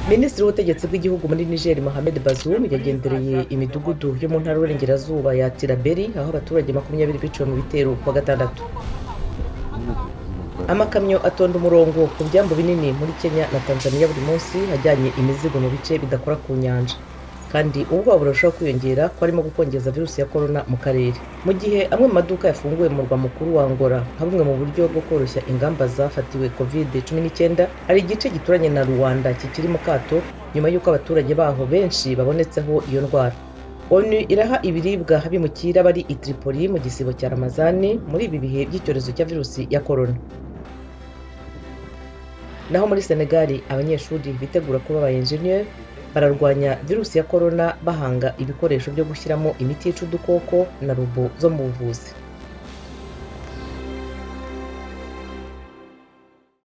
Minisitiri w'ubutegetsi bw'igihugu muri Niger Mohamed Bazoum yagendereye imidugudu yo mu ntara y'Uburengerazuba ya Tilaberi aho abaturage 20 biciwe mu bitero kuwa gatandatu. Amakamyo atonda umurongo ku byambu binini muri Kenya na Tanzania buri munsi ajyanye imizigo mu bice bidakora ku nyanja, kandi ubwoba burushaho kwiyongera ko arimo gukongeza virusi ya corona mu karere. Mu gihe amwe mu maduka yafunguwe mu murwa mukuru wa Angola nka bumwe mu buryo bwo koroshya ingamba zafatiwe COVID-19, hari igice gituranye na Rwanda kikiri mu kato nyuma y'uko abaturage baho benshi babonetseho iyo ndwara. ONU iraha ibiribwa abimukira bari i Tripoli mu gisibo cya Ramazani muri ibi bihe by'icyorezo cya virusi ya corona. Naho muri Senegal abanyeshuri bitegura kuba aba engineer bararwanya virusi ya corona bahanga ibikoresho byo gushyiramo imiti yica udukoko na robo zo mu buvuzi.